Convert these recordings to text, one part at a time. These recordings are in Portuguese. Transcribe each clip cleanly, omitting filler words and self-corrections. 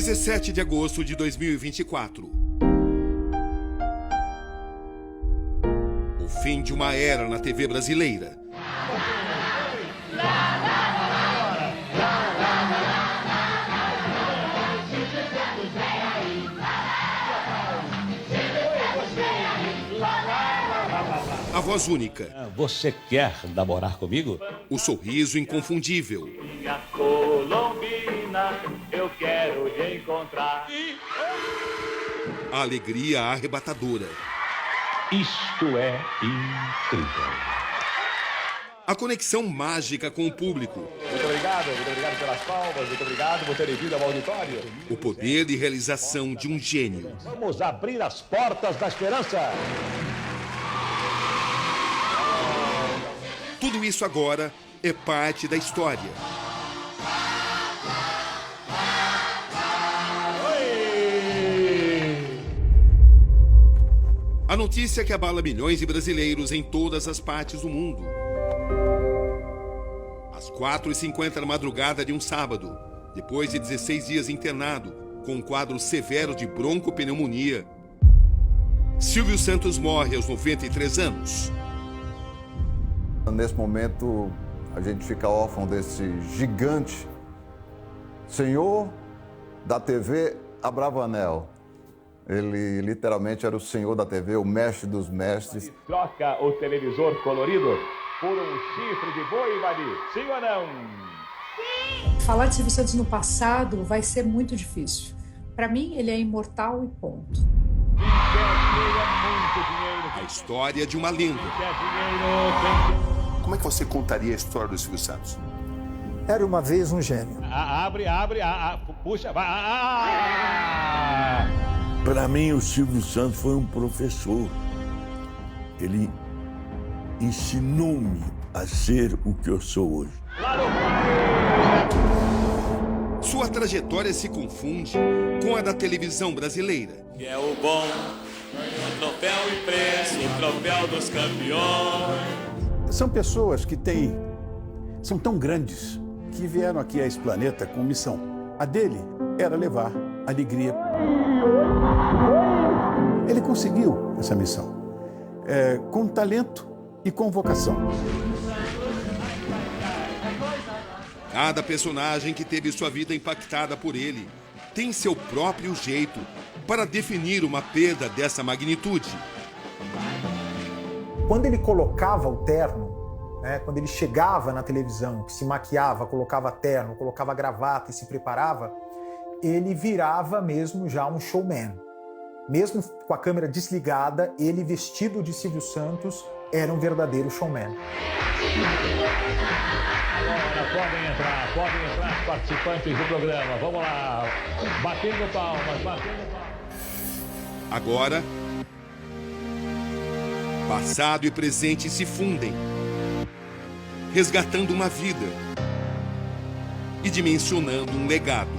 17 de agosto de 2024. O fim de uma era na TV brasileira. A voz única. Você quer namorar comigo? O sorriso inconfundível. Minha Colombina, eu quero te encontrar. A alegria arrebatadora. Isto é incrível. A conexão mágica com o público. Muito obrigado pelas palmas, muito obrigado por terem vindo ao auditório. O poder de realização de um gênio. Vamos abrir as portas da esperança. Tudo isso agora é parte da história. A notícia que abala milhões de brasileiros em todas as partes do mundo. Às 4h50 da madrugada de um sábado, depois de 16 dias internado, com um quadro severo de broncopneumonia, Silvio Santos morre aos 93 anos. Nesse momento, a gente fica órfão desse gigante, senhor da TV Abravanel. Ele literalmente era o senhor da TV, o mestre dos mestres. Troca o televisor colorido por um chifre de boi, Mari. Sim ou não? Falar de Silvio Santos no passado vai ser muito difícil. Para mim, ele é imortal e ponto. A história de uma lenda. Como é que você contaria a história do Silvio Santos? Era uma vez um gênio. Puxa, vai. Para mim, o Silvio Santos foi um professor. Ele ensinou-me a ser o que eu sou hoje. Sua trajetória se confunde com a da televisão brasileira. Que é o bom, o troféu impresso, o troféu dos campeões. São pessoas que são tão grandes que vieram aqui a esse planeta com missão. A dele era levar alegria. Ele conseguiu essa missão com talento e com vocação. Cada personagem que teve sua vida impactada por ele tem seu próprio jeito para definir uma perda dessa magnitude. Quando ele colocava o terno, quando ele chegava na televisão, que se maquiava, colocava terno, colocava gravata e se preparava, ele virava mesmo já um showman. Mesmo com a câmera desligada, ele vestido de Silvio Santos era um verdadeiro showman. Podem entrar os participantes do programa. Vamos lá, batendo palmas. Agora, passado e presente se fundem, resgatando uma vida e dimensionando um legado.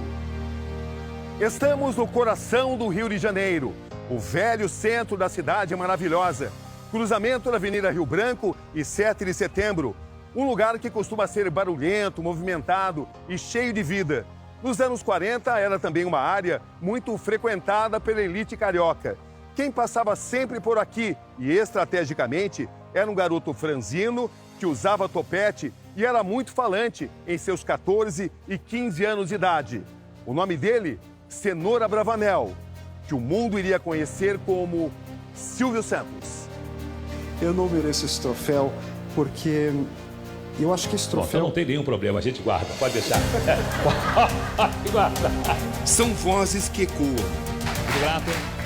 Estamos no coração do Rio de Janeiro, o velho centro da cidade maravilhosa, cruzamento da Avenida Rio Branco e 7 de Setembro, um lugar que costuma ser barulhento, movimentado e cheio de vida. Nos anos 40 era também uma área muito frequentada pela elite carioca. Quem passava sempre por aqui e estrategicamente era um garoto franzino que usava topete e era muito falante em seus 14 e 15 anos de idade. O nome dele, Cenoura Abravanel, que o mundo iria conhecer como Silvio Santos. Eu não mereço esse troféu porque eu acho que esse troféu... Não tem nenhum problema, a gente guarda, pode deixar. Guarda. São vozes que ecoam.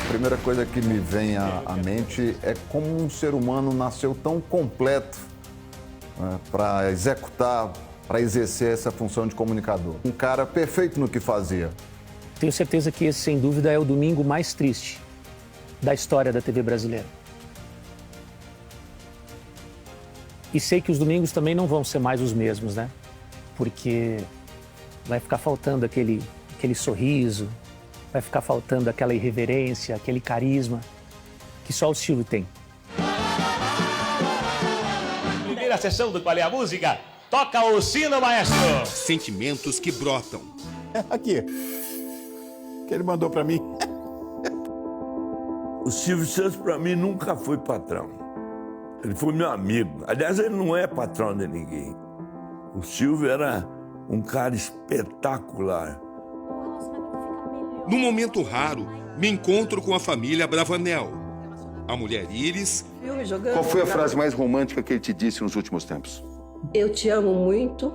A primeira coisa que me vem à mente é como um ser humano nasceu tão completo para executar, para exercer essa função de comunicador. Um cara perfeito no que fazia. Tenho certeza que esse, sem dúvida, é o domingo mais triste da história da TV brasileira. E sei que os domingos também não vão ser mais os mesmos, né? Porque vai ficar faltando aquele sorriso, vai ficar faltando aquela irreverência, aquele carisma que só o Silvio tem. Primeira sessão do Qual é a Música? Toca o sino, maestro! Sentimentos que brotam. Aqui. que ele mandou para mim. O Silvio Santos, para mim, nunca foi patrão. Ele foi meu amigo. Aliás, ele não é patrão de ninguém. O Silvio era um cara espetacular. Num momento raro, me encontro com a família Bravanel. A mulher Iris. Qual foi a frase mais romântica que ele te disse nos últimos tempos? Eu te amo muito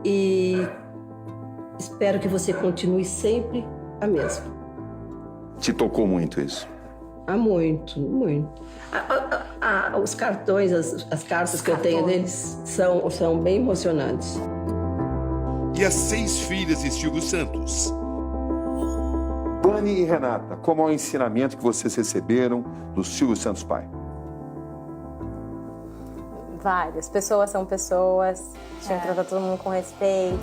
e espero que você continue sempre a mesma. Te tocou muito isso? Muito, muito. Os cartões, as cartas que eu tenho deles são bem emocionantes. E as 6 filhas de Silvio Santos. Dani e Renata, como é o ensinamento que vocês receberam do Silvio Santos pai? Várias. Pessoas são pessoas, tinha que tratar todo mundo com respeito.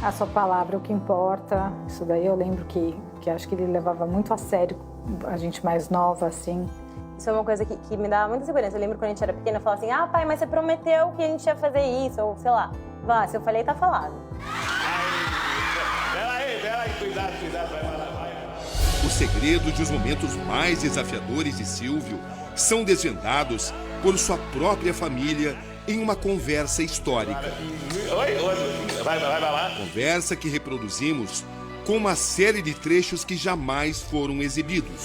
A sua palavra é o que importa. Isso daí eu lembro que acho que ele levava muito a sério a gente mais nova, assim. Isso é uma coisa que me dava muita segurança. Eu lembro quando a gente era pequena, eu falava assim, pai, mas você prometeu que a gente ia fazer isso, ou sei lá. Se eu falei, tá falado. Peraí, cuidado, vai lá. Os segredos dos momentos mais desafiadores de Silvio são desvendados por sua própria família em uma conversa histórica. Vai lá. Conversa que reproduzimos com uma série de trechos que jamais foram exibidos.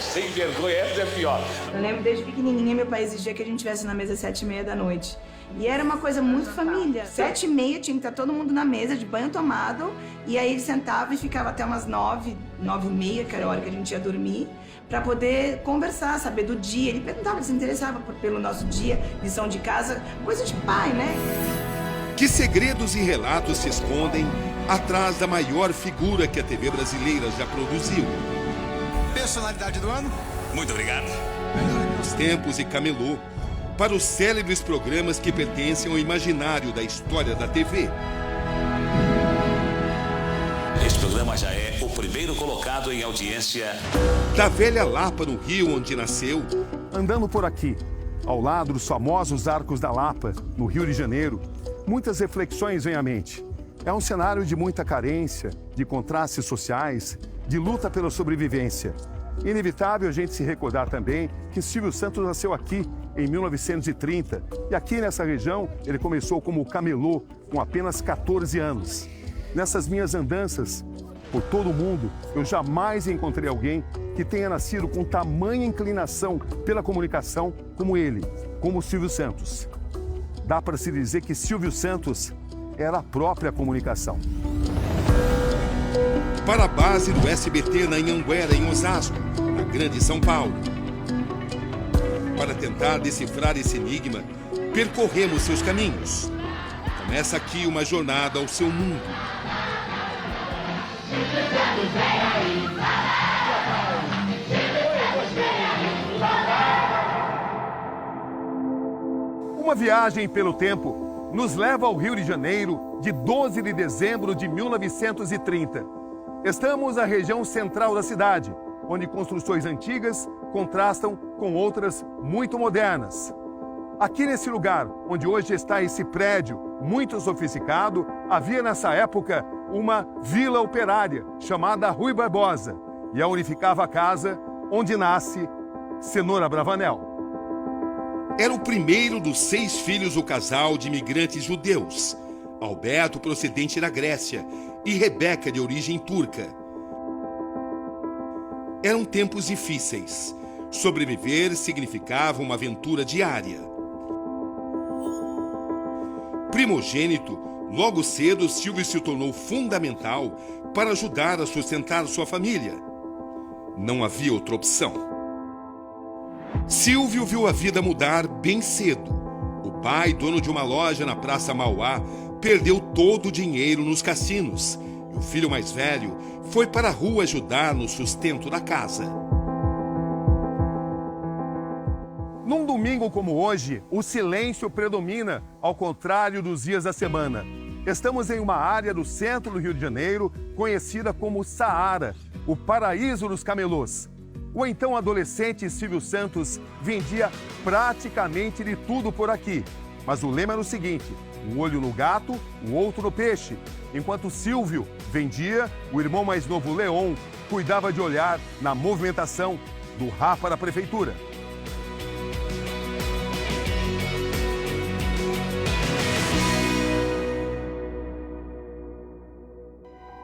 Sem vergonha, essa é pior. Eu lembro desde pequenininha, meu pai exigia que a gente estivesse na mesa às 7h30 da noite. E era uma coisa muito família. 7h30 tinha que estar todo mundo na mesa, de banho tomado. E aí ele sentava e ficava até umas 9h30, que era a hora que a gente ia dormir, para poder conversar, saber do dia. Ele perguntava, ele se interessava pelo nosso dia, lição de casa, coisa de pai, né? Que segredos e relatos se escondem atrás da maior figura que a TV brasileira já produziu? Personalidade do ano? Muito obrigado. Os tempos e camelô, para os célebres programas que pertencem ao imaginário da história da TV. Este programa já é o primeiro colocado em audiência. Da velha Lapa, no Rio, onde nasceu. Andando por aqui, ao lado dos famosos Arcos da Lapa, no Rio de Janeiro, muitas reflexões vêm à mente. É um cenário de muita carência, de contrastes sociais, de luta pela sobrevivência. Inevitável a gente se recordar também que Silvio Santos nasceu aqui em 1930 e aqui nessa região ele começou como camelô com apenas 14 anos. Nessas minhas andanças por todo o mundo, eu jamais encontrei alguém que tenha nascido com tamanha inclinação pela comunicação como ele, como o Silvio Santos. Dá para se dizer que Silvio Santos era a própria comunicação. Para a base do SBT na Anhanguera, em Osasco, na Grande São Paulo. Para tentar decifrar esse enigma, percorremos seus caminhos. Começa aqui uma jornada ao seu mundo. Uma viagem pelo tempo nos leva ao Rio de Janeiro de 12 de dezembro de 1930. Estamos na região central da cidade, onde construções antigas contrastam com outras muito modernas. Aqui nesse lugar, onde hoje está esse prédio muito sofisticado, havia nessa época uma vila operária chamada Rui Barbosa, e aonde ficava a casa onde nasce Cenoura Bravanel. Era o primeiro dos 6 filhos do casal de imigrantes judeus, Alberto, procedente da Grécia, e Rebeca, de origem turca. Eram tempos difíceis. Sobreviver significava uma aventura diária. Primogênito, logo cedo Silvio se tornou fundamental para ajudar a sustentar sua família. Não havia outra opção. Silvio viu a vida mudar bem cedo. O pai, dono de uma loja na Praça Mauá, perdeu todo o dinheiro nos cassinos. E o filho mais velho foi para a rua ajudar no sustento da casa. Num domingo como hoje, o silêncio predomina, ao contrário dos dias da semana. Estamos em uma área do centro do Rio de Janeiro, conhecida como Saara, o paraíso dos camelôs. O então adolescente Silvio Santos vendia praticamente de tudo por aqui. Mas o lema era o seguinte: Um olho no gato, um outro no peixe. Enquanto Silvio vendia, o irmão mais novo, Leon, cuidava de olhar na movimentação do Rapa da prefeitura.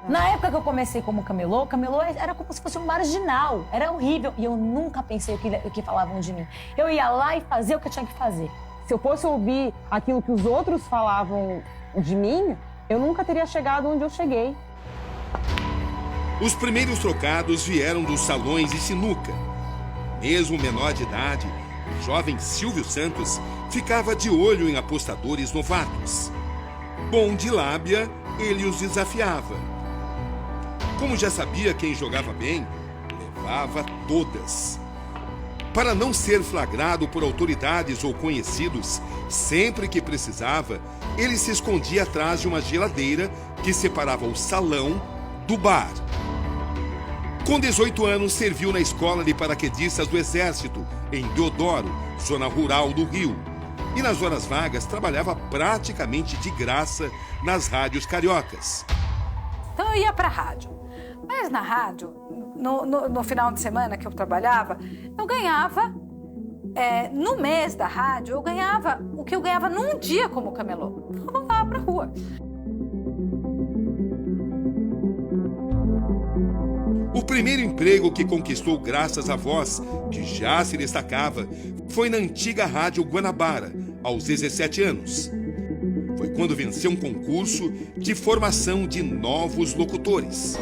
Na época que eu comecei como camelô, camelô era como se fosse um marginal, era horrível. E eu nunca pensei o que falavam de mim. Eu ia lá e fazia o que eu tinha que fazer. Se eu fosse ouvir aquilo que os outros falavam de mim, eu nunca teria chegado onde eu cheguei. Os primeiros trocados vieram dos salões de sinuca. Mesmo menor de idade, o jovem Silvio Santos ficava de olho em apostadores novatos. Bom de lábia, ele os desafiava. Como já sabia quem jogava bem, levava todas. Para não ser flagrado por autoridades ou conhecidos, sempre que precisava, ele se escondia atrás de uma geladeira que separava o salão do bar. Com 18 anos, serviu na Escola de Paraquedistas do Exército, em Deodoro, zona rural do Rio. E nas horas vagas, trabalhava praticamente de graça nas rádios cariocas. Então eu ia para a rádio. Mas na rádio, no final de semana que eu trabalhava, eu ganhava, no mês da rádio, eu ganhava o que eu ganhava num dia como camelô. Eu vou lá pra rua. O primeiro emprego que conquistou graças à voz, que já se destacava, foi na antiga Rádio Guanabara, aos 17 anos. Foi quando venceu um concurso de formação de novos locutores.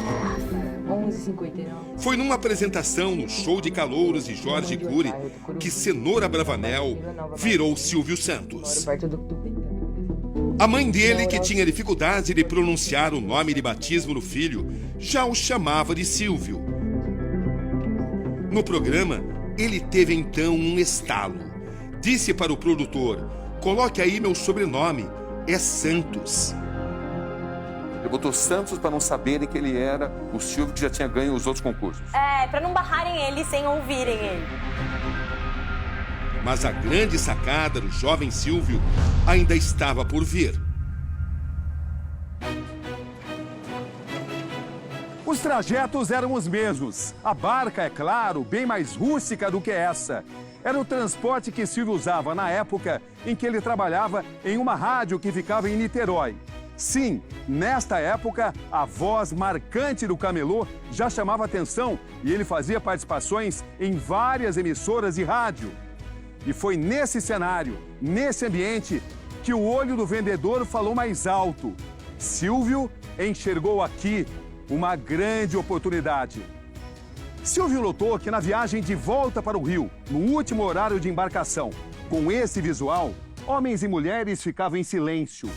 11h59. Foi numa apresentação no Show de Calouros de Jorge Cury que Cenoura Bravanel virou Silvio Santos. A mãe dele, que tinha dificuldade de pronunciar o nome de batismo do filho, já o chamava de Silvio. No programa, ele teve então um estalo. Disse para o produtor: "Coloque aí meu sobrenome, é Santos." Ele botou Santos para não saberem que ele era o Silvio que já tinha ganho os outros concursos. Pra não barrarem ele sem ouvirem ele. Mas a grande sacada do jovem Silvio ainda estava por vir. Os trajetos eram os mesmos. A barca, é claro, bem mais rústica do que essa. Era o transporte que Silvio usava na época em que ele trabalhava em uma rádio que ficava em Niterói. Sim, nesta época, a voz marcante do camelô já chamava atenção e ele fazia participações em várias emissoras de rádio. E foi nesse cenário, nesse ambiente, que o olho do vendedor falou mais alto. Silvio enxergou aqui uma grande oportunidade. Silvio notou que na viagem de volta para o Rio, no último horário de embarcação, com esse visual, homens e mulheres ficavam em silêncio.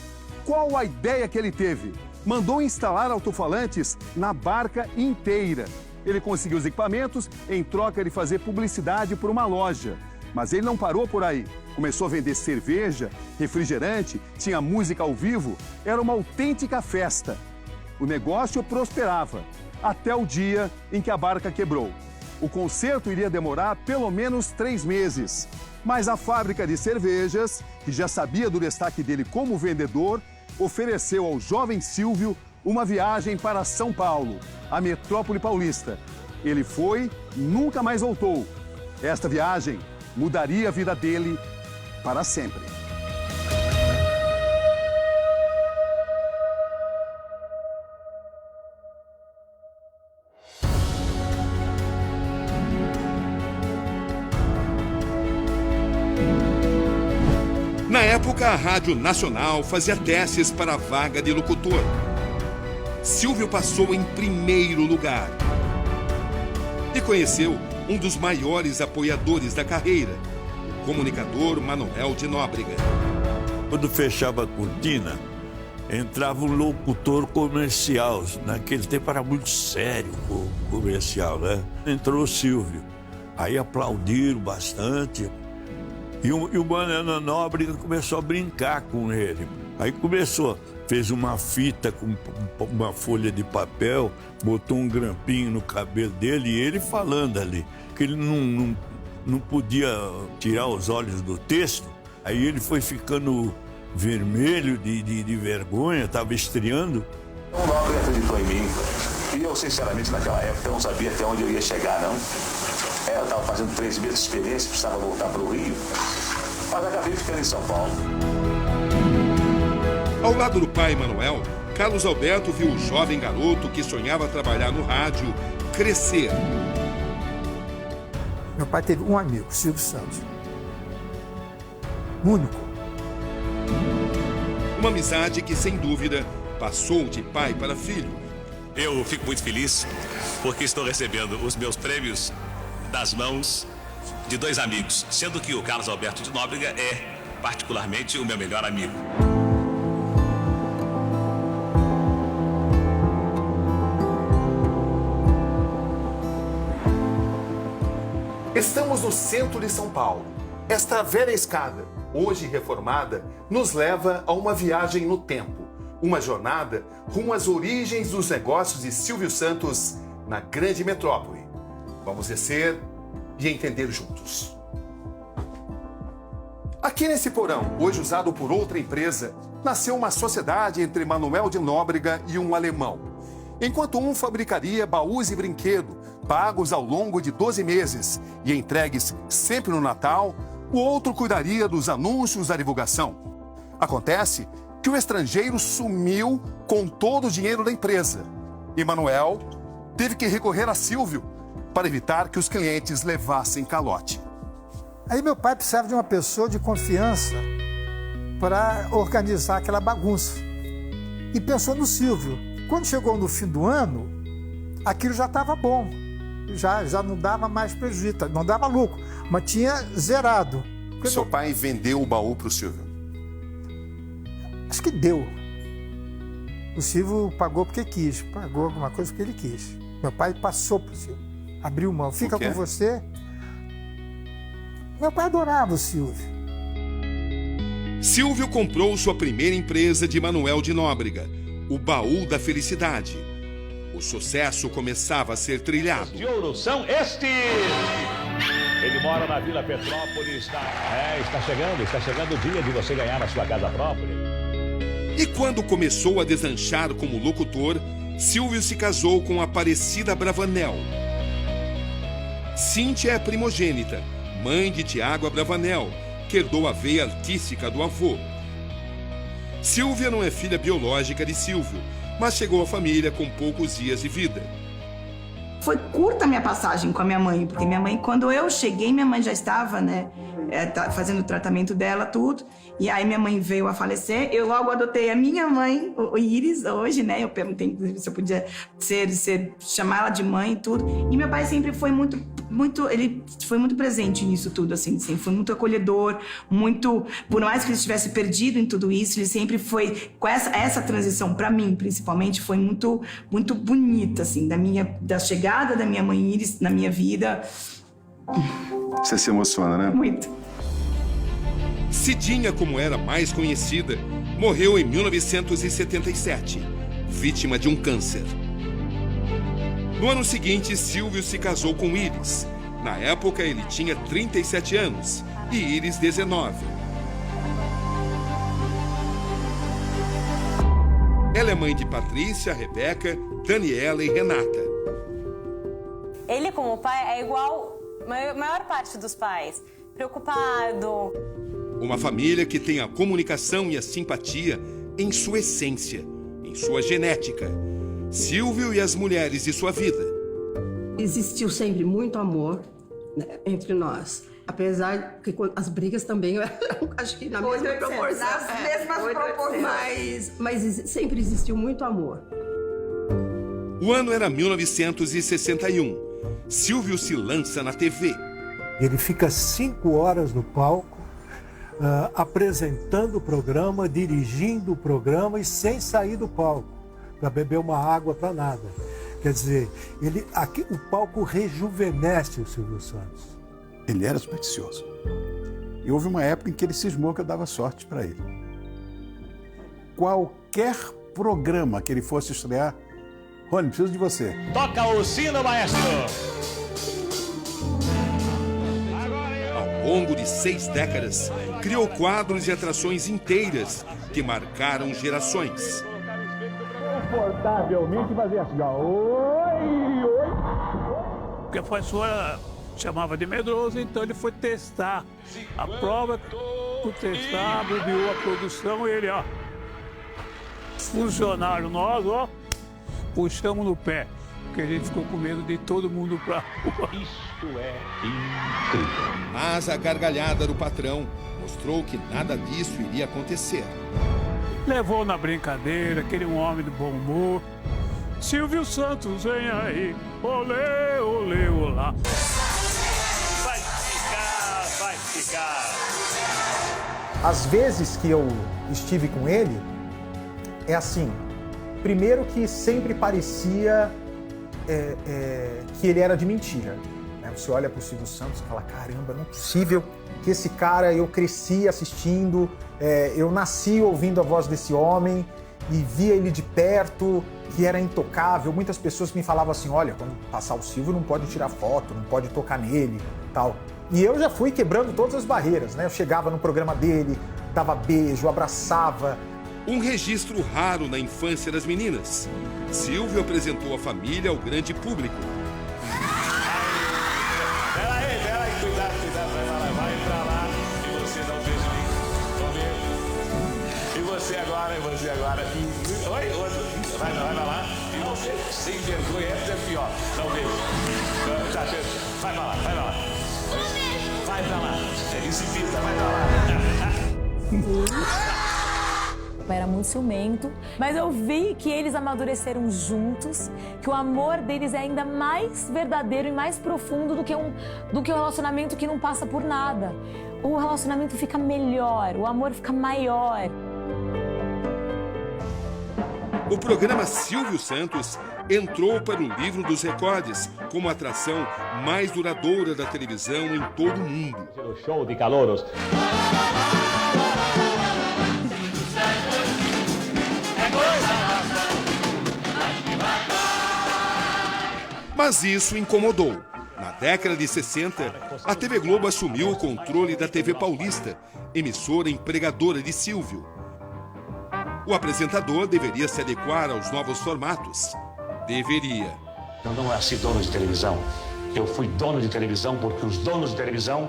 Qual a ideia que ele teve? Mandou instalar alto-falantes na barca inteira. Ele conseguiu os equipamentos em troca de fazer publicidade por uma loja. Mas ele não parou por aí. Começou a vender cerveja, refrigerante, tinha música ao vivo. Era uma autêntica festa. O negócio prosperava, até o dia em que a barca quebrou. O conserto iria demorar pelo menos 3 meses. Mas a fábrica de cervejas, que já sabia do destaque dele como vendedor, ofereceu ao jovem Silvio uma viagem para São Paulo, a metrópole paulista. Ele foi, nunca mais voltou. Esta viagem mudaria a vida dele para sempre. Na época, a Rádio Nacional fazia testes para a vaga de locutor. Silvio passou em primeiro lugar. E conheceu um dos maiores apoiadores da carreira, o comunicador Manuel de Nóbrega. Quando fechava a cortina, entrava um locutor comercial. Naquele tempo era muito sério o comercial, né? Entrou o Silvio. Aí aplaudiram bastante. E o Manuel Nóbrega começou a brincar com ele. Aí fez uma fita com uma folha de papel, botou um grampinho no cabelo dele e ele falando ali, que ele não podia tirar os olhos do texto. Aí ele foi ficando vermelho de vergonha, estava estreando. O Nóbrega acreditou em mim. E eu, sinceramente, naquela época, não sabia até onde eu ia chegar, não. Eu estava fazendo 3 meses de experiência, precisava voltar para o Rio. Mas acabei ficando em São Paulo. Ao lado do pai Manuel, Carlos Alberto viu o jovem garoto que sonhava trabalhar no rádio crescer. Meu pai teve um amigo, Silvio Santos. Único. Uma amizade que, sem dúvida, passou de pai para filho. Eu fico muito feliz porque estou recebendo os meus prêmios das mãos de 2 amigos, sendo que o Carlos Alberto de Nóbrega é particularmente o meu melhor amigo. Estamos no centro de São Paulo. Esta velha escada, hoje reformada, nos leva a uma viagem no tempo. Uma jornada rumo às origens dos negócios de Silvio Santos na grande metrópole. Vamos descer e entender juntos. Aqui nesse porão, hoje usado por outra empresa, nasceu uma sociedade entre Manuel de Nóbrega e um alemão. Enquanto um fabricaria baús e brinquedos, pagos ao longo de 12 meses e entregues sempre no Natal, o outro cuidaria dos anúncios da divulgação. Acontece que o estrangeiro sumiu com todo o dinheiro da empresa e Manuel teve que recorrer a Silvio para evitar que os clientes levassem calote. Aí meu pai precisava de uma pessoa de confiança para organizar aquela bagunça. E pensou no Silvio. Quando chegou no fim do ano, aquilo já estava bom. Já não dava mais prejuízo, não dava lucro, mas tinha zerado. Seu pai vendeu o baú para o Silvio? Acho que deu. O Silvio pagou porque quis, pagou alguma coisa porque ele quis. Meu pai passou para o Silvio, abriu mão, fica com você. Meu pai adorava o Silvio. Silvio comprou sua primeira empresa de Manuel de Nóbrega, o Baú da Felicidade. O sucesso começava a ser trilhado. De ouro são estes! Ele mora na Vila Petrópolis, está chegando o dia de você ganhar a sua casa própria. E quando começou a deslanchar como locutor, Silvio se casou com Aparecida Bravanel. Cíntia é primogênita, mãe de Tiago Abravanel, que herdou a veia artística do avô. Silvia não é filha biológica de Silvio, mas chegou à família com poucos dias de vida. Foi curta a minha passagem com a minha mãe, porque minha mãe, quando eu cheguei, minha mãe já estava, fazendo o tratamento dela, tudo. E aí minha mãe veio a falecer, eu logo adotei a minha mãe, o Iris, hoje, Eu perguntei se eu podia chamar ela de mãe e tudo. E meu pai sempre foi ele foi muito presente nisso tudo, assim, foi muito acolhedor, por mais que ele estivesse perdido em tudo isso, ele sempre foi, com essa transição, pra mim, principalmente, foi muito, muito bonita, assim, da chegada da minha mãe Iris na minha vida. Você se emociona, né? Muito. Cidinha, como era mais conhecida, morreu em 1977, vítima de um câncer. No ano seguinte, Silvio se casou com Iris. Na época, ele tinha 37 anos e Iris 19. Ela é mãe de Patrícia, Rebeca, Daniela e Renata. Ele, como pai, é igual a maior parte dos pais. Preocupado. Uma família que tem a comunicação e a simpatia em sua essência, em sua genética. Silvio e as mulheres de sua vida. Existiu sempre muito amor, entre nós. Apesar que as brigas também eram, acho que na mesma proporção. Nas mesmas proporções. Mas sempre existiu muito amor. O ano era 1961. Silvio se lança na TV. Ele fica 5 horas no palco, apresentando o programa, dirigindo o programa e sem sair do palco, para beber uma água, para nada. Quer dizer, o palco rejuvenesce o Silvio Santos. Ele era supersticioso. E houve uma época em que ele cismou que eu dava sorte para ele. Qualquer programa que ele fosse estrear, Rony, preciso de você. Toca o sino, maestro! Ao longo de 6 décadas, criou quadros e atrações inteiras que marcaram gerações. Confortavelmente fazer assim, ó. Oi, oi. Porque a professora chamava de medroso, então ele foi testar a prova, por testar, abriu a produção e ele, ó, funcionário nós, ó, puxamos no pé, porque a gente ficou com medo de todo mundo pra rua. Isto é incrível. Mas a gargalhada do patrão mostrou que nada disso iria acontecer. Levou na brincadeira, aquele homem de bom humor. Silvio Santos, vem aí, olê, olê, olá. Vai ficar, vai ficar. Às vezes que eu estive com ele, é assim, primeiro que sempre parecia que ele era de mentira. Né? Você olha para o Silvio Santos e fala, caramba, não é possível que esse cara, eu cresci assistindo, eu nasci ouvindo a voz desse homem e via ele de perto, que era intocável. Muitas pessoas me falavam assim, olha, quando passar o Silvio não pode tirar foto, não pode tocar nele, tal. E eu já fui quebrando todas as barreiras, né? Eu chegava no programa dele, dava beijo, abraçava. Um registro raro na infância das meninas. Silvio apresentou a família ao grande público. Peraí, cuidado, vai pra lá e você não fez o link. Vamos ver. E você agora. Oi, outro. Vai lá. E você, sem vergonha, essa é pior. Não vejo. Vai pra lá. Vai pra lá. Exibita, vai pra lá. Era muito ciumento, mas eu vi que eles amadureceram juntos, que o amor deles é ainda mais verdadeiro e mais profundo do que um relacionamento que não passa por nada. O relacionamento fica melhor, o amor fica maior. O programa Silvio Santos entrou para o livro dos recordes como a atração mais duradoura da televisão em todo o mundo. O show de calouros. Mas isso incomodou. Na década de 60, a TV Globo assumiu o controle da TV Paulista, emissora empregadora de Silvio. O apresentador deveria se adequar aos novos formatos. Deveria. Eu não nasci dono de televisão. Eu fui dono de televisão porque os donos de televisão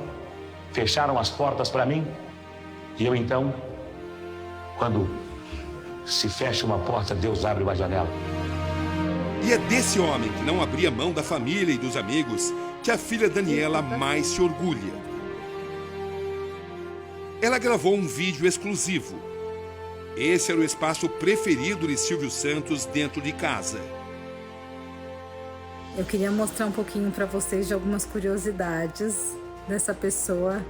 fecharam as portas para mim. E eu então, quando se fecha uma porta, Deus abre uma janela. E é desse homem que não abria mão da família e dos amigos que a filha Daniela mais se orgulha. Ela gravou um vídeo exclusivo. Esse era o espaço preferido de Silvio Santos dentro de casa. Eu queria mostrar um pouquinho para vocês de algumas curiosidades dessa pessoa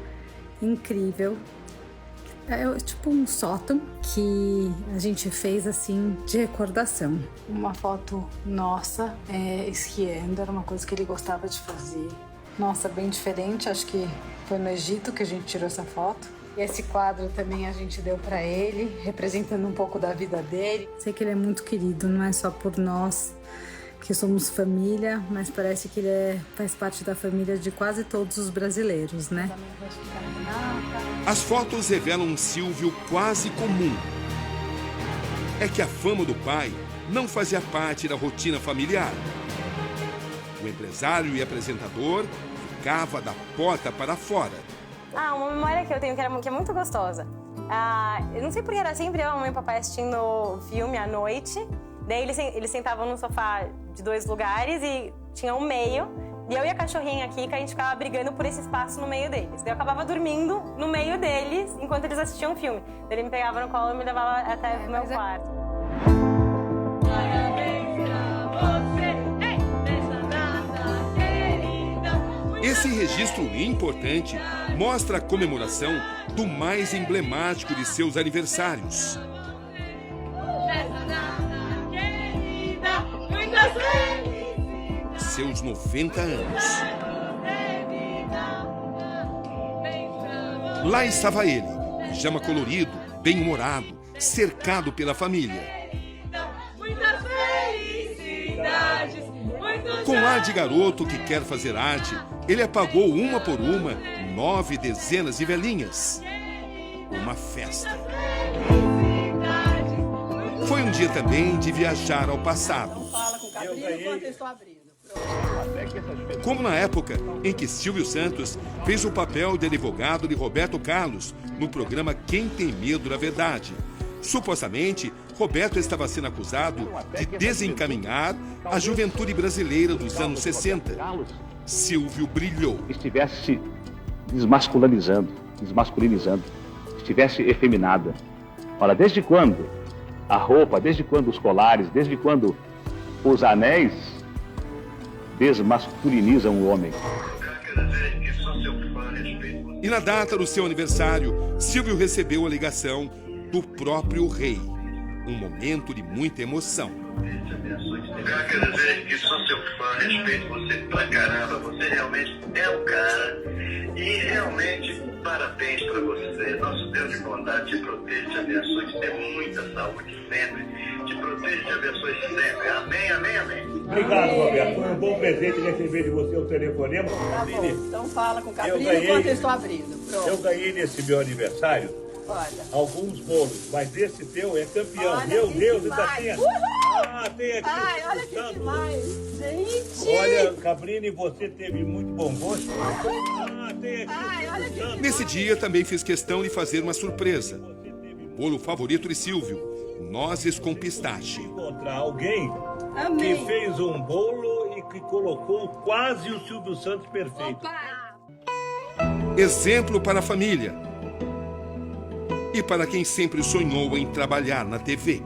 incrível. É tipo um sótão que a gente fez assim de recordação. Uma foto nossa esquiando, era uma coisa que ele gostava de fazer. Nossa, bem diferente, acho que foi no Egito que a gente tirou essa foto. E esse quadro também a gente deu para ele, representando um pouco da vida dele. Sei que ele é muito querido, não é só por nós que somos família, mas parece que ele faz parte da família de quase todos os brasileiros, né? As fotos revelam um Silvio quase comum. É que a fama do pai não fazia parte da rotina familiar. O empresário e apresentador ficava da porta para fora. Uma memória que eu tenho que é muito gostosa. Eu não sei porque era sempre eu, a mamãe e o papai assistindo filme à noite. Daí eles sentavam num sofá de 2 lugares e tinha um meio. E eu e a cachorrinha aqui, que a gente ficava brigando por esse espaço no meio deles. Daí eu acabava dormindo no meio deles enquanto eles assistiam o filme. Daí ele me pegava no colo e me levava até o meu quarto. Esse registro importante mostra a comemoração do mais emblemático de seus aniversários. Seus 90 anos. Lá estava ele, pijama colorido, bem-humorado, cercado pela família. Com ar de garoto que quer fazer arte, ele apagou uma por uma 9 dezenas de velhinhas. uma festa. Foi um dia também de viajar ao passado. Como na época em que Silvio Santos fez o papel de advogado de Roberto Carlos no programa Quem Tem Medo da Verdade. Supostamente, Roberto estava sendo acusado de desencaminhar a juventude brasileira dos anos 60. Silvio brilhou. Estivesse se desmasculinizando, estivesse efeminada. Olha, desde quando a roupa, desde quando os colares, desde quando os anéis desmasculinizam o homem? E na data do seu aniversário, Silvio recebeu a ligação do próprio rei. Um momento de muita emoção. Eu quero dizer que sou seu fã, respeito você pra caramba, você realmente é o cara e realmente parabéns pra você. Nosso Deus de bondade te proteja, te abençoe, te dê muita saúde sempre, te proteja e te abençoe sempre. Amém, amém, amém. Obrigado, Roberto. Foi um bom presente receber de você o telefonema. Tá bom, então fala com o Cabrinho enquanto eu estou abrindo. Pronto. Eu ganhei nesse meu aniversário alguns bolos, mas esse teu é campeão. Olha, Meu Deus, demais. ainda tem aqui. Tem aqui. Ai, olha que demais. Gente! Olha, Cabrini, você teve muito bom gosto. Tem aqui. Ai, olha que Nesse dia também fiz questão de fazer uma surpresa. Bolo favorito de Silvio, nozes com pistache. Encontrar alguém Amém. que fez um bolo e que colocou quase o Silvio Santos perfeito. Exemplo para a família. E para quem sempre sonhou em trabalhar na TV.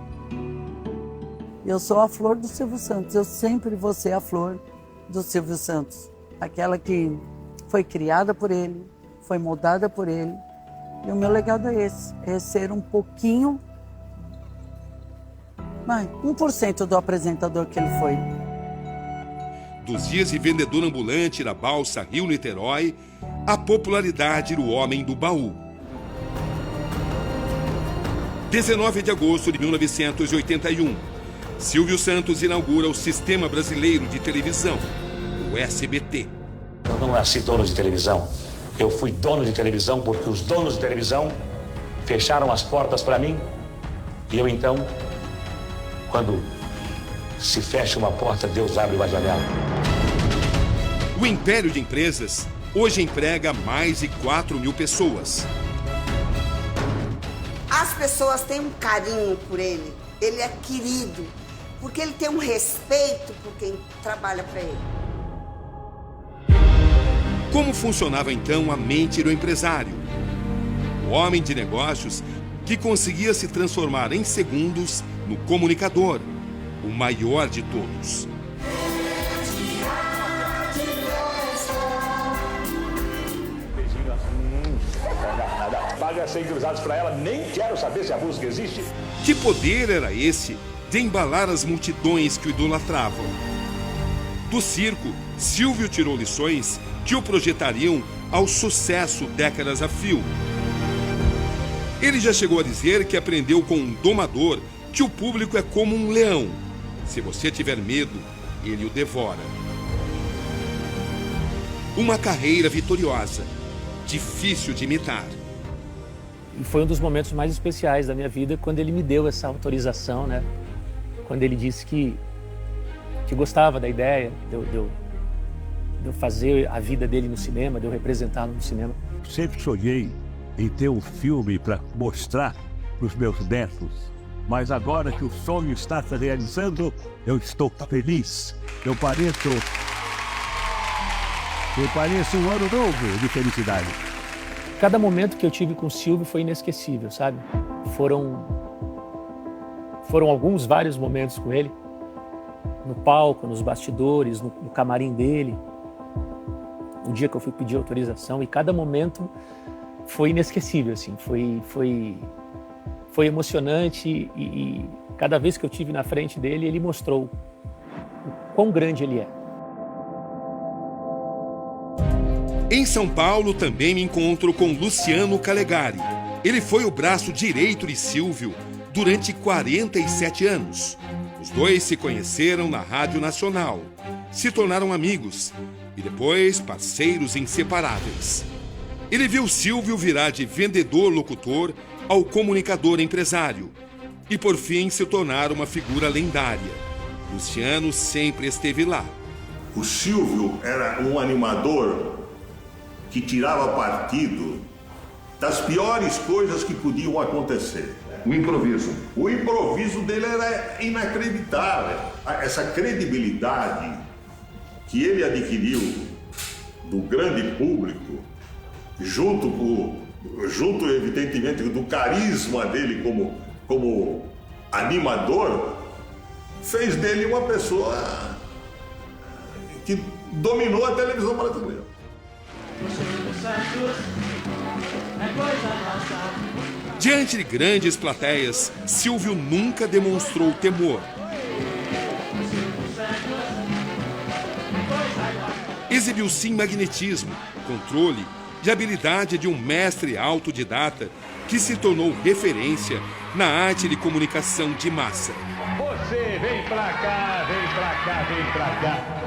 Eu sou a flor do Silvio Santos. Eu sempre vou ser a flor do Silvio Santos. Aquela que foi criada por ele, foi moldada por ele. E o meu legado é esse. É ser um pouquinho, 1% do apresentador que ele foi. Dos dias de vendedor ambulante da Balsa Rio-Niterói, a popularidade do homem do baú. 19 de agosto de 1981, Silvio Santos inaugura o Sistema Brasileiro de Televisão, o SBT. Eu não nasci dono de televisão. Eu fui dono de televisão porque os donos de televisão fecharam as portas para mim. E eu então, quando se fecha uma porta, Deus abre uma janela. O império de empresas hoje emprega mais de 4.000 pessoas. As pessoas têm um carinho por ele, ele é querido, porque ele tem um respeito por quem trabalha para ele. Como funcionava então a mente do empresário? O homem de negócios que conseguia se transformar em segundos no comunicador, o maior de todos. Paga 100 cruzados pra ela, nem quero saber se a música existe. Que poder era esse de embalar as multidões que o idolatravam? Do circo, Silvio tirou lições que o projetariam ao sucesso décadas a fio. Ele já chegou a dizer que aprendeu com um domador que o público é como um leão. Se você tiver medo, ele o devora. Uma carreira vitoriosa, difícil de imitar. E foi um dos momentos mais especiais da minha vida quando ele me deu essa autorização, né? Quando ele disse que gostava da ideia de eu fazer a vida dele no cinema, de eu representá-lo no cinema. Sempre sonhei em ter um filme para mostrar para os meus netos. Mas agora que o sonho está se realizando, eu estou feliz. Eu pareço um ano novo de felicidade. Cada momento que eu tive com o Silvio foi inesquecível, sabe? Foram vários momentos com ele. No palco, nos bastidores, no camarim dele. O dia que eu fui pedir autorização. E cada momento foi inesquecível, assim. Foi emocionante e cada vez que eu estive na frente dele, ele mostrou o quão grande ele é. Em São Paulo, também me encontro com Luciano Calegari. Ele foi o braço direito de Silvio durante 47 anos. Os dois se conheceram na Rádio Nacional, se tornaram amigos e depois parceiros inseparáveis. Ele viu Silvio virar de vendedor-locutor ao comunicador-empresário e, por fim, se tornar uma figura lendária. Luciano sempre esteve lá. O Silvio era um animador que tirava partido das piores coisas que podiam acontecer. O improviso. O improviso dele era inacreditável. Essa credibilidade que ele adquiriu do grande público, junto evidentemente do carisma dele como animador, fez dele uma pessoa que dominou a televisão brasileira. Diante de grandes plateias, Silvio nunca demonstrou temor. Exibiu sim magnetismo, controle e habilidade de um mestre autodidata que se tornou referência na arte de comunicação de massa. Você vem pra cá, vem pra cá, vem pra cá.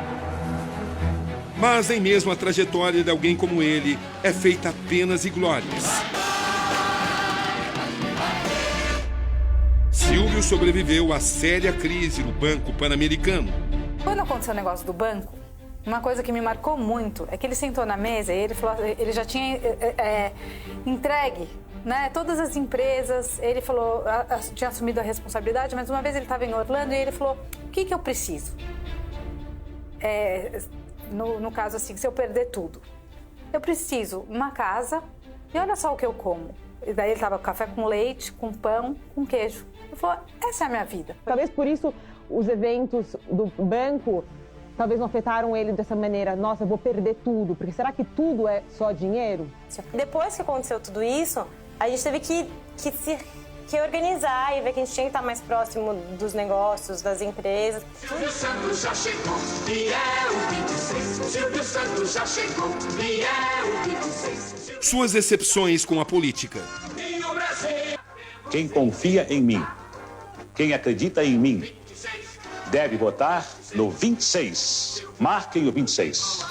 Mas nem mesmo a trajetória de alguém como ele é feita apenas de glórias. Silvio sobreviveu à séria crise no Banco Pan-Americano. Quando aconteceu o negócio do banco, uma coisa que me marcou muito é que ele sentou na mesa e ele falou, ele já tinha entregue, né, todas as empresas. Ele falou, tinha assumido a responsabilidade, mas uma vez ele estava em Orlando e ele falou: o que eu preciso? No caso, assim, se eu perder tudo, eu preciso uma casa e olha só o que eu como. E daí ele estava com café com leite, com pão, com queijo. Ele falou: essa é a minha vida. Talvez por isso os eventos do banco talvez não afetaram ele dessa maneira. Nossa, eu vou perder tudo. Porque será que tudo é só dinheiro? Depois que aconteceu tudo isso, a gente teve que se organizar e ver que a gente tinha que estar mais próximo dos negócios, das empresas. Silvio Santos já chegou e é o 26. Silvio Santos já chegou e é o 26. Suas decepções com a política. Quem confia em mim, quem acredita em mim, deve votar no 26. Marquem o 26.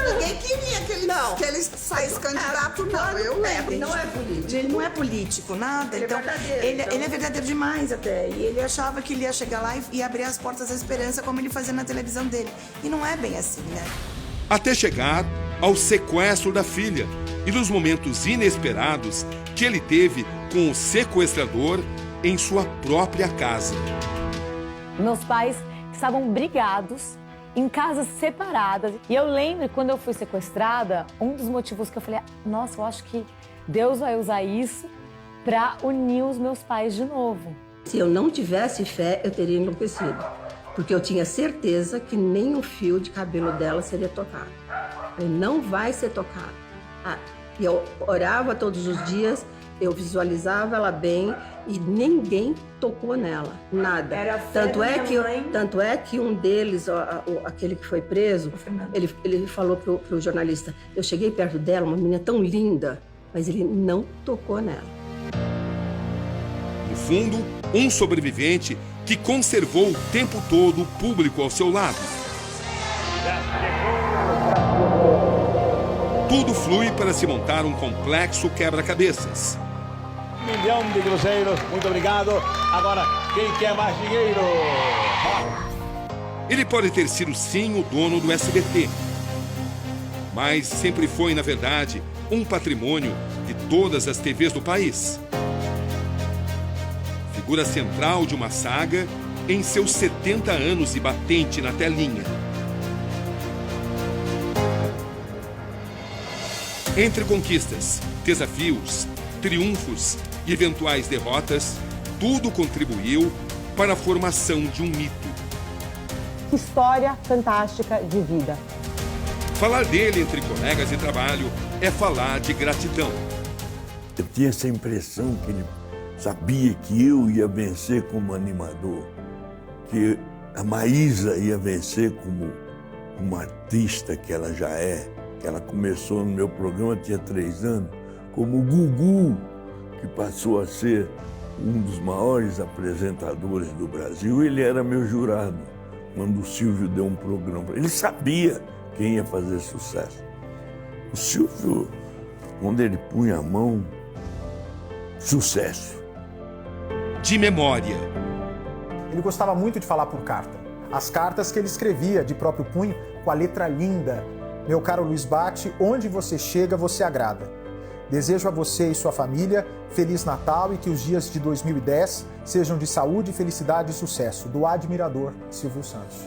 Ninguém queria que ele saísse candidato, não. Eu lembro. Não é político. Ele não é político, nada. Então, ele é verdadeiro demais até. E ele achava que ele ia chegar lá e abrir as portas da esperança, como ele fazia na televisão dele. E não é bem assim, né? Até chegar ao sequestro da filha e dos momentos inesperados que ele teve com o sequestrador em sua própria casa. Meus pais estavam brigados em casas separadas. E eu lembro quando eu fui sequestrada, um dos motivos que eu falei: nossa, eu acho que Deus vai usar isso para unir os meus pais de novo. Se eu não tivesse fé, eu teria enlouquecido. Porque eu tinha certeza que nem um fio de cabelo dela seria tocado. Ele não vai ser tocado. E eu orava todos os dias, eu visualizava ela bem e ninguém tocou nela, nada. Era a fé Tanto é que um deles, aquele que foi preso, ele falou pro jornalista: eu cheguei perto dela, uma menina tão linda, mas ele não tocou nela. No fundo, um sobrevivente que conservou o tempo todo o público ao seu lado. Tudo flui para se montar um complexo quebra-cabeças. 1 milhão de cruzeiros, muito obrigado. Agora, quem quer mais dinheiro? Ele pode ter sido sim o dono do SBT, mas sempre foi, na verdade, um patrimônio de todas as TVs do país. Figura central de uma saga em seus 70 anos de batente na telinha. Entre conquistas, desafios, triunfos e eventuais derrotas, tudo contribuiu para a formação de um mito. Que história fantástica de vida. Falar dele entre colegas de trabalho é falar de gratidão. Eu tinha essa impressão que ele sabia que eu ia vencer como animador, que a Maísa ia vencer como uma artista que ela já é, que ela começou no meu programa, tinha 3 anos, como o Gugu, que passou a ser um dos maiores apresentadores do Brasil. Ele era meu jurado quando o Silvio deu um programa. Ele sabia quem ia fazer sucesso. O Silvio, quando ele punha a mão, sucesso. De memória. Ele gostava muito de falar por carta. As cartas que ele escrevia de próprio punho, com a letra linda. Meu caro Luiz Bate, onde você chega, você agrada. Desejo a você e sua família Feliz Natal e que os dias de 2010 sejam de saúde, felicidade e sucesso. Do admirador Silvio Santos.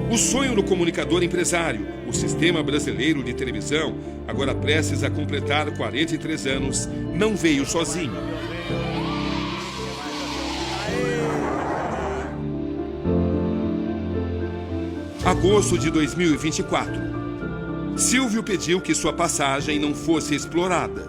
O sonho do comunicador empresário, o sistema brasileiro de televisão, agora prestes a completar 43 anos, não veio sozinho. Agosto de 2024. Silvio pediu que sua passagem não fosse explorada.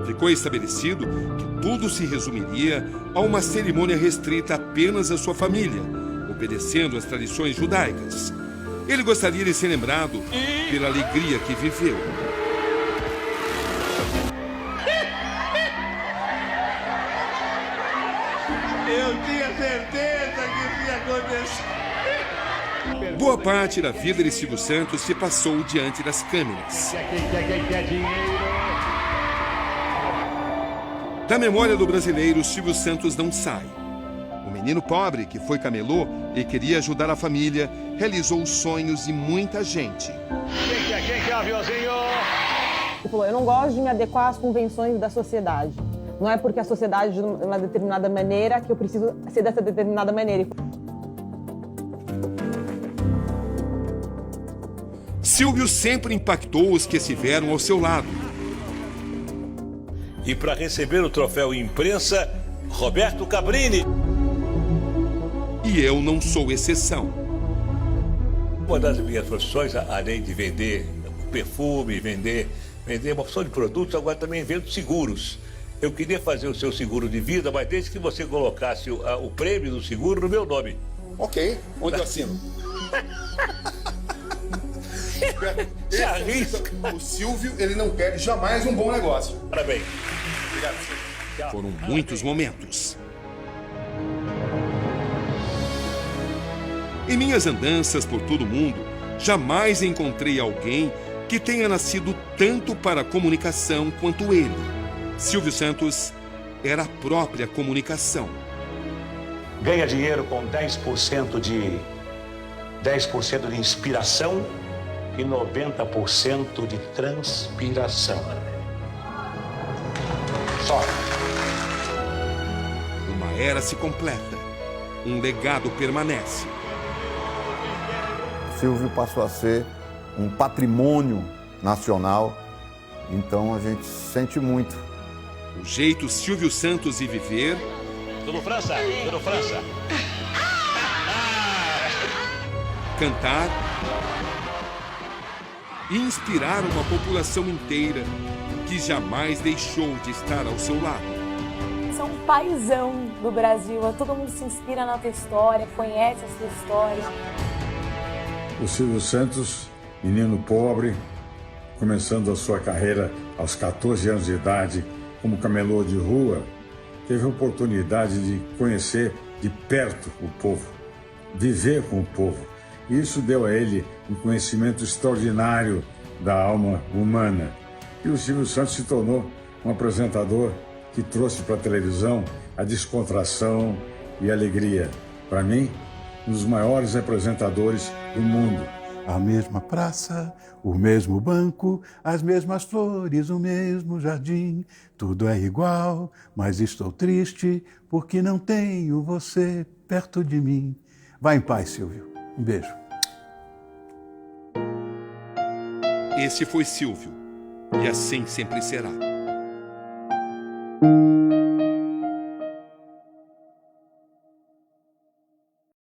Ficou estabelecido que tudo se resumiria a uma cerimônia restrita apenas à sua família, obedecendo às tradições judaicas. Ele gostaria de ser lembrado pela alegria que viveu. Eu tinha certeza que isso ia acontecer. Boa parte da vida de Silvio Santos se passou diante das câmeras. Da memória do brasileiro, Silvio Santos não sai. O menino pobre que foi camelô e queria ajudar a família, realizou os sonhos de muita gente. Quem que é o aviãozinho? Ele falou, eu não gosto de me adequar às convenções da sociedade. Não é porque a sociedade de uma determinada maneira que eu preciso ser dessa determinada maneira. Silvio sempre impactou os que estiveram ao seu lado. E para receber o troféu imprensa, Roberto Cabrini. E eu não sou exceção. Uma das minhas profissões, além de vender perfume, vender uma opção de produtos, agora também vendo seguros. Eu queria fazer o seu seguro de vida, mas desde que você colocasse o prêmio do seguro no meu nome. Ok, onde eu assino? O Silvio, ele não perde jamais um bom negócio. Parabéns. Obrigado, Silvio. Foram muitos momentos. Em minhas andanças por todo o mundo, jamais encontrei alguém que tenha nascido tanto para a comunicação quanto ele. Silvio Santos era a própria comunicação. Ganha dinheiro com 10% de inspiração e 90% de transpiração. Só. Uma era se completa. Um legado permanece. Silvio passou a ser um patrimônio nacional, então a gente sente muito. O jeito Silvio Santos de viver... Tudo França. Cantar e inspirar uma população inteira que jamais deixou de estar ao seu lado. São um paizão do Brasil, todo mundo se inspira na tua história, conhece a sua história. O Silvio Santos, menino pobre, começando a sua carreira aos 14 anos de idade como camelô de rua, teve a oportunidade de conhecer de perto o povo, viver com o povo. Isso deu a ele um conhecimento extraordinário da alma humana. E o Silvio Santos se tornou um apresentador que trouxe para a televisão a descontração e a alegria. Para mim, um dos maiores apresentadores do mundo. A mesma praça, o mesmo banco, as mesmas flores, o mesmo jardim. Tudo é igual, mas estou triste porque não tenho você perto de mim. Vá em paz, Silvio. Um beijo. Esse foi Silvio, e assim sempre será.